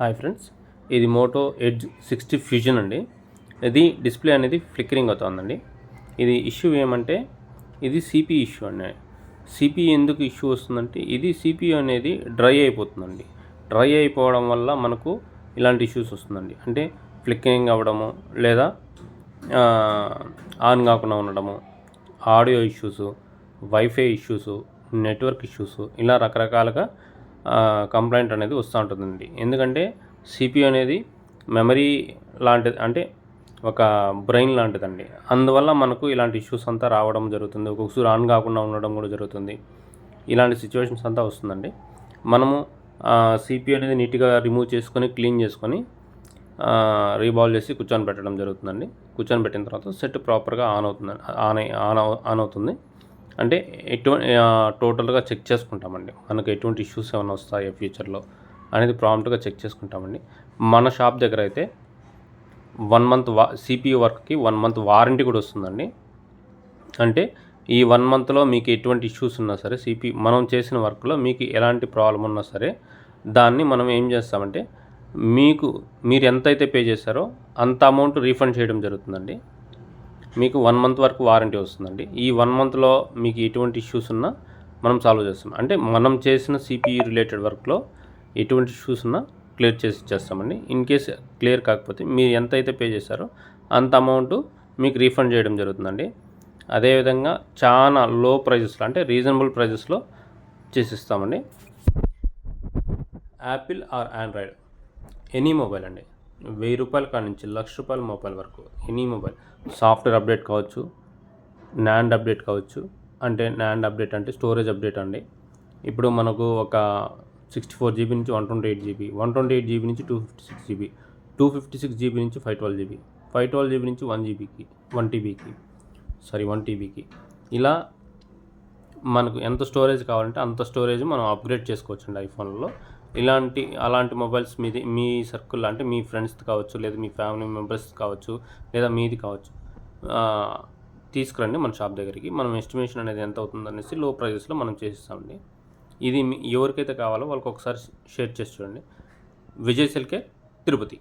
Hi friends, ఇది Moto edge 60 fusion అండి. ఇది డిస్ప్లే అనేది ఫ్లిక్కరింగ్ అవుతుందండి. ఇది ఇష్యూ ఏమంటే ఇది సిపియు ఇష్యూ అండి. సిపియు ఎందుకు ఇష్యూ వస్తుందంటే ఇది సిపియు అనేది డ్రై అయిపోతుందండి. డ్రై అయిపోవడం వల్ల మనకు ఇలాంటి ఇష్యూస్ వస్తుందండి. అంటే ఫ్లిక్కరింగ్ అవ్వడము, లేదా ఆన్ కాకుండా ఉండడము, audio issues, wifi issues, network issues, ఇలా రకరకాలుగా కంప్లైంట్ అనేది వస్తూ ఉంటుందండి. ఎందుకంటే సిపియు అనేది మెమరీ లాంటిది, అంటే ఒక బ్రెయిన్ లాంటిదండి. అందువల్ల మనకు ఇలాంటి ఇష్యూస్ అంతా రావడం జరుగుతుంది. ఒక్కొక్కసారి ఆన్ కాకుండా ఉండడం కూడా జరుగుతుంది. ఇలాంటి సిచ్యువేషన్స్ అంతా వస్తుందండి. మనము సిపియు అనేది నీట్గా రిమూవ్ చేసుకొని, క్లీన్ చేసుకొని రీబాల్ చేసి కూర్చొని పెట్టడం జరుగుతుందండి. కూర్చొని పెట్టిన తర్వాత సెట్ ప్రాపర్గా ఆన్ అవుతుంది. అంటే టోటల్గా చెక్ చేసుకుంటామండి. మనకు ఎటువంటి ఇష్యూస్ ఏమైనా వస్తాయో ఫ్యూచర్లో అనేది ప్రాంప్ట్గా చెక్ చేసుకుంటామండి. మన షాప్ దగ్గర అయితే 1 మంత్ సిపియు వర్క్కి 1 మంత్ వారంటీ కూడా వస్తుందండి. అంటే ఈ 1 మంత్లో మీకు ఎటువంటి ఇష్యూస్ ఉన్నా సరే, మనం చేసిన వర్క్లో మీకు ఎలాంటి ప్రాబ్లం ఉన్నా సరే, దాన్ని మనం ఏం చేస్తామంటే మీరు ఎంతైతే పే చేశారో అంత అమౌంట్ రీఫండ్ చేయడం జరుగుతుందండి. మీకు 1 మంత్ వరకు వారంటీ వస్తుందండి. ఈ 1 మంత్లో మీకు ఎటువంటి ఇష్యూస్ ఉన్నా మనం సాల్వ్ చేస్తాం. అంటే మనం చేసిన సిపియు రిలేటెడ్ వర్క్లో ఎటువంటి ఇష్యూస్ ఉన్నా క్లియర్ చేసి ఇచ్చేస్తామండి. ఇన్ కేస్ క్లియర్ కాకపోతే మీరు ఎంత అయితే పే చేశారో అంత అమౌంట్ మీకు రీఫండ్ చేయడం జరుగుతుందండి. అదేవిధంగా చాలా లో ప్రైజెస్లో, అంటే రీజనబుల్ ప్రైజెస్లో చేసిస్తామండి. Apple or Android any mobile అండి, 1000 రూపాయల కాడ నుంచి 1,00,000 రూపాయల మొబైల్ వరకు ఎనీ మొబైల్, సాఫ్ట్వేర్ అప్డేట్ కావచ్చు, నాండ్ అప్డేట్ కావచ్చు. అంటే నాండ్ అప్డేట్ అంటే స్టోరేజ్ అప్డేట్ అండి. ఇప్పుడు మనకు ఒక 64 GB నుంచి 128 GB, 128 GB నుంచి 256 GB, 256 GB నుంచి 512 GB, 512 GB నుంచి 1 TBకి ఇలా మనకు ఎంత స్టోరేజ్ కావాలంటే అంత స్టోరేజ్ మనం అప్గ్రేడ్ చేసుకోవచ్చు అండి ఐఫోన్లో. అలాంటి మొబైల్స్ మీ సర్కిల్, అంటే మీ ఫ్రెండ్స్ కావచ్చు, లేదా మీ ఫ్యామిలీ మెంబర్స్ కావచ్చు, లేదా మీది కావచ్చు, తీసుకురండి మన షాప్ దగ్గరికి. మనం ఎస్టిమేషన్ అనేది ఎంత అవుతుంది అనేసి లో ప్రైజెస్లో మనం చేసిస్తామండి. ఇది ఎవరికైతే కావాలో వాళ్ళకి ఒకసారి షేర్ చేసి చూడండి. విజయ్ సెల్కే, తిరుపతి.